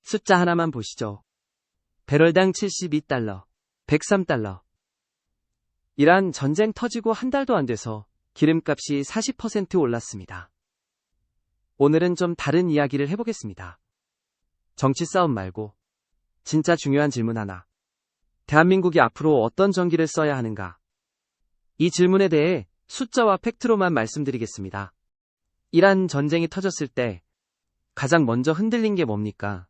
숫자 하나만 보시죠. 배럴당 72달러, 103달러. 이란 전쟁 터지고 한 달도 안 돼서 기름값이 40% 올랐습니다. 오늘은 좀 다른 이야기를 해보겠습니다. 정치 싸움 말고 진짜 중요한 질문 하나. 대한민국이 앞으로 어떤 전기를 써야 하는가? 이 질문에 대해 숫자와 팩트로만 말씀드리겠습니다. 이란 전쟁이 터졌을 때 가장 먼저 흔들린 게 뭡니까?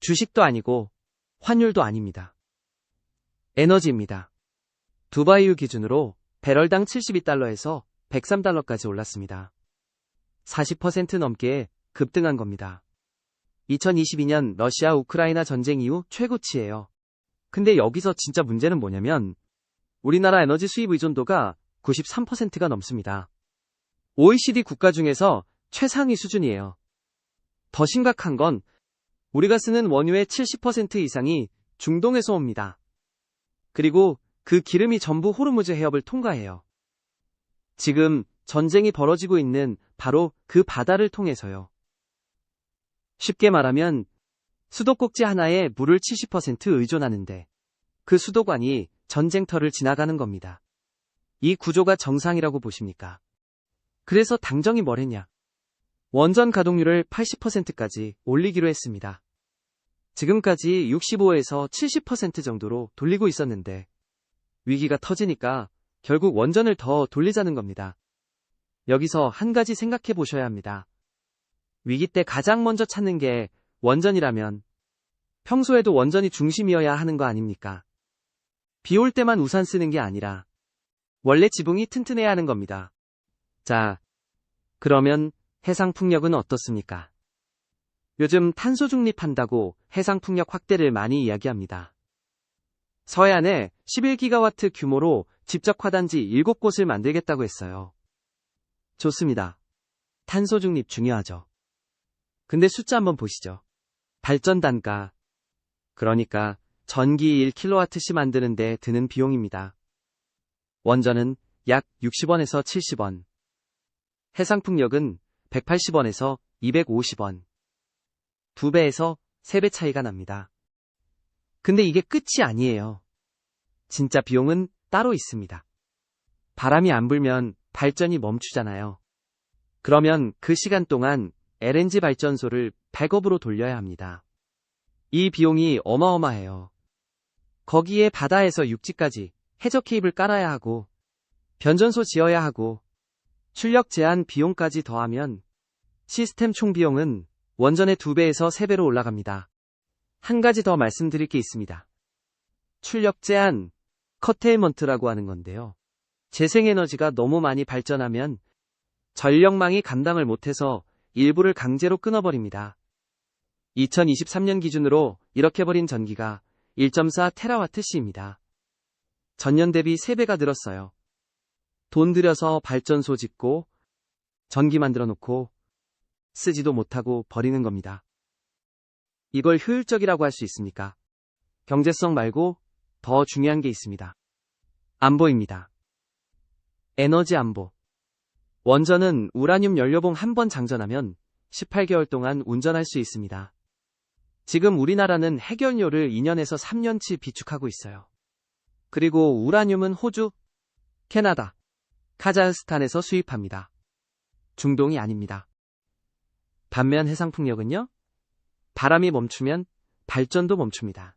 주식도 아니고 환율도 아닙니다. 에너지입니다. 두바이유 기준으로 배럴당 72달러에서 103달러까지 올랐습니다. 40% 넘게 급등한 겁니다. 2022년 러시아 우크라이나 전쟁 이후 최고치예요. 근데 여기서 진짜 문제는 뭐냐면 우리나라 에너지 수입 의존도가 93%가 넘습니다. OECD 국가 중에서 최상위 수준이에요. 더 심각한 건 우리가 쓰는 원유의 70% 이상이 중동에서 옵니다. 그리고 그 기름이 전부 호르무즈 해협을 통과해요. 지금 전쟁이 벌어지고 있는 바로 그 바다를 통해서요. 쉽게 말하면 수도꼭지 하나에 물을 70% 의존하는데 그 수도관이 전쟁터를 지나가는 겁니다. 이 구조가 정상이라고 보십니까? 그래서 당정이 뭘 했냐? 원전 가동률을 80%까지 올리기로 했습니다. 지금까지 65에서 70% 정도로 돌리고 있었는데 위기가 터지니까 결국 원전을 더 돌리자는 겁니다. 여기서 한 가지 생각해 보셔야 합니다. 위기 때 가장 먼저 찾는 게 원전이라면 평소에도 원전이 중심이어야 하는 거 아닙니까? 비 올 때만 우산 쓰는 게 아니라 원래 지붕이 튼튼해야 하는 겁니다. 자, 그러면 해상풍력은 어떻습니까? 요즘 탄소 중립한다고 해상풍력 확대를 많이 이야기합니다. 서해안에 11기가와트 규모로 집적화단지 7곳을 만들겠다고 했어요. 좋습니다. 탄소 중립 중요하죠. 근데 숫자 한번 보시죠. 발전 단가, 그러니까 전기 1kWh 만드는데 드는 비용입니다. 원전은 약 60원에서 70원, 해상풍력은 180원에서 250원, 2배에서 3배 차이가 납니다. 근데 이게 끝이 아니에요. 진짜 비용은 따로 있습니다. 바람이 안 불면 발전이 멈추잖아요. 그러면 그 시간 동안 LNG 발전소를 백업으로 돌려야 합니다. 이 비용이 어마어마해요. 거기에 바다에서 육지까지 해저 케이블 깔아야 하고 변전소 지어야 하고 출력 제한 비용까지 더하면 시스템 총 비용은 원전의 2배에서 3배로 올라갑니다. 한 가지 더 말씀드릴 게 있습니다. 출력 제한, 커테일먼트라고 하는 건데요. 재생에너지가 너무 많이 발전하면 전력망이 감당을 못해서 일부를 강제로 끊어버립니다. 2023년 기준으로 이렇게 버린 전기가 1.4TWh입니다. 전년 대비 3배가 늘었어요. 돈 들여서 발전소 짓고 전기 만들어 놓고 쓰지도 못하고 버리는 겁니다. 이걸 효율적이라고 할 수 있습니까? 경제성 말고 더 중요한 게 있습니다. 안보입니다. 에너지 안보. 원전은 우라늄 연료봉 한 번 장전하면 18개월 동안 운전할 수 있습니다. 지금 우리나라는 핵연료를 2년에서 3년치 비축하고 있어요. 그리고 우라늄은 호주, 캐나다, 카자흐스탄에서 수입합니다. 중동이 아닙니다. 반면 해상풍력은요? 바람이 멈추면 발전도 멈춥니다.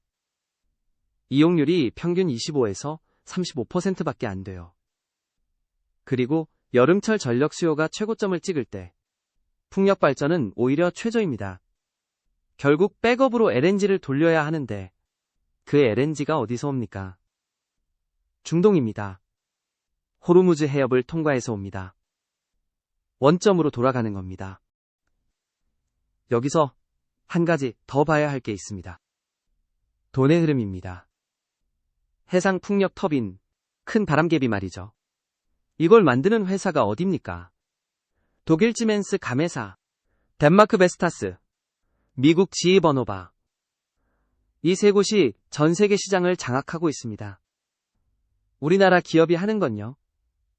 이용률이 평균 25에서 35%밖에 안 돼요. 그리고 여름철 전력 수요가 최고점을 찍을 때 풍력 발전은 오히려 최저입니다. 결국 백업으로 LNG를 돌려야 하는데 그 LNG가 어디서 옵니까? 중동입니다. 호르무즈 해협을 통과해서 옵니다. 원점으로 돌아가는 겁니다. 여기서 한 가지 더 봐야 할 게 있습니다. 돈의 흐름입니다. 해상 풍력 터빈, 큰 바람개비 말이죠. 이걸 만드는 회사가 어딥니까? 독일 지멘스 가메사, 덴마크 베스타스, 미국 GE 버노바. 이 세 곳이 전 세계 시장을 장악하고 있습니다. 우리나라 기업이 하는 건요.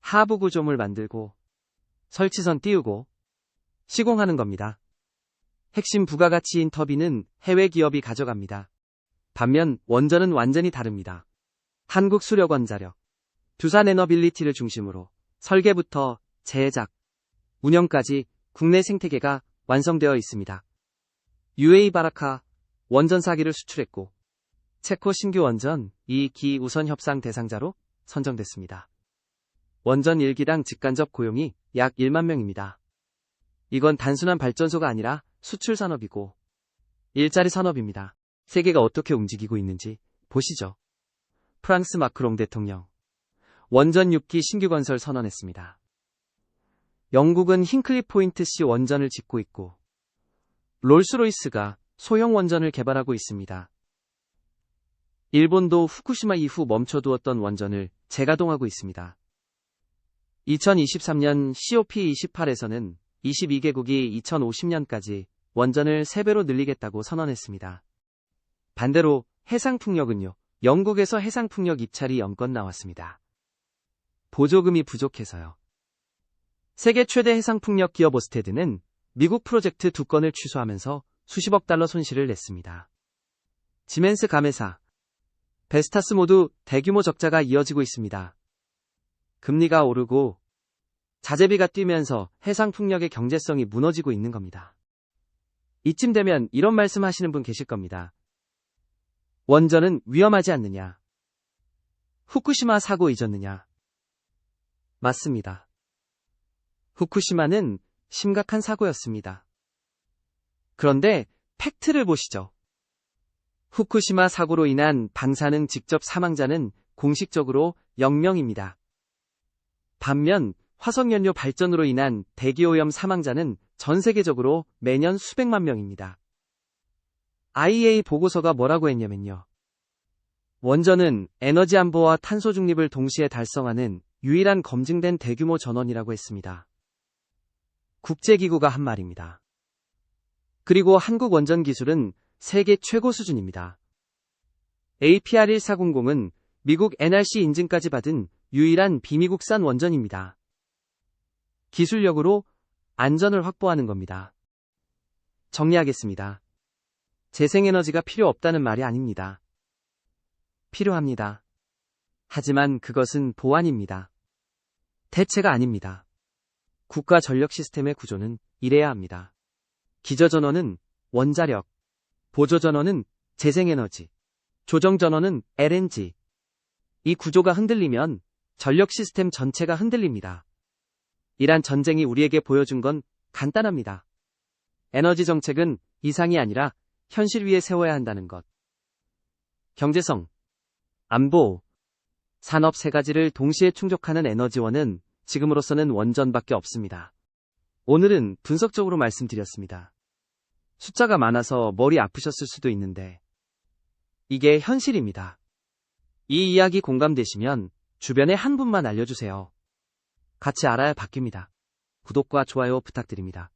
하부 구조물 만들고 설치선 띄우고 시공하는 겁니다. 핵심 부가가치인 터빈은 해외 기업이 가져갑니다. 반면 원전은 완전히 다릅니다. 한국수력원자력, 두산에너빌리티를 중심으로 설계부터 제작, 운영까지 국내 생태계가 완성되어 있습니다. UAE 바라카 원전 4기를 수출했고 체코 신규 원전 2기 우선 협상 대상자로 선정됐습니다. 원전 1기당 직간접 고용이 약 1만 명입니다. 이건 단순한 발전소가 아니라 수출 산업이고 일자리 산업입니다. 세계가 어떻게 움직이고 있는지 보시죠. 프랑스 마크롱 대통령 원전 6기 신규 건설 선언했습니다. 영국은 힌클리 포인트 C 원전을 짓고 있고 롤스로이스가 소형 원전을 개발하고 있습니다. 일본도 후쿠시마 이후 멈춰두었던 원전을 재가동하고 있습니다. 2023년 COP28에서는 22개국이 2050년까지 원전을 3배로 늘리겠다고 선언했습니다. 반대로 해상풍력은요, 영국에서 해상풍력 입찰이 연건 나왔습니다. 보조금이 부족해서요. 세계 최대 해상풍력 기업 오스테드는 미국 프로젝트 2건을 취소하면서 수십억 달러 손실을 냈습니다. 지멘스 가메사, 베스타스 모두 대규모 적자가 이어지고 있습니다. 금리가 오르고 자재비가 뛰면서 해상풍력의 경제성이 무너지고 있는 겁니다. 이쯤 되면 이런 말씀 하시는 분 계실 겁니다. 원전은 위험하지 않느냐? 후쿠시마 사고 잊었느냐? 맞습니다. 후쿠시마는 심각한 사고였습니다. 그런데 팩트를 보시죠. 후쿠시마 사고로 인한 방사능 직접 사망자는 공식적으로 0명입니다. 반면 화석연료 발전으로 인한 대기오염 사망자는 전 세계적으로 매년 수백만 명입니다. IEA 보고서가 뭐라고 했냐면요. 원전은 에너지 안보와 탄소 중립을 동시에 달성하는 유일한 검증된 대규모 전원이라고 했습니다. 국제기구가 한 말입니다. 그리고 한국 원전 기술은 세계 최고 수준입니다. APR1400은 미국 NRC 인증까지 받은 유일한 비미국산 원전입니다. 기술력으로 안전을 확보하는 겁니다. 정리하겠습니다. 재생에너지가 필요 없다는 말이 아닙니다. 필요합니다. 하지만 그것은 보완입니다. 대체가 아닙니다. 국가 전력 시스템의 구조는 이래야 합니다. 기저전원은 원자력, 보조전원은 재생에너지, 조정전원은 LNG. 이 구조가 흔들리면 전력 시스템 전체가 흔들립니다. 이란 전쟁이 우리에게 보여준 건 간단합니다. 에너지 정책은 이상이 아니라 현실 위에 세워야 한다는 것. 경제성, 안보, 산업 3가지를 동시에 충족하는 에너지원은 지금으로서는 원전밖에 없습니다. 오늘은 분석적으로 말씀드렸습니다. 숫자가 많아서 머리 아프셨을 수도 있는데 이게 현실입니다. 이 이야기 공감되시면 주변에 한 분만 알려주세요. 같이 알아야 바뀝니다. 구독과 좋아요 부탁드립니다.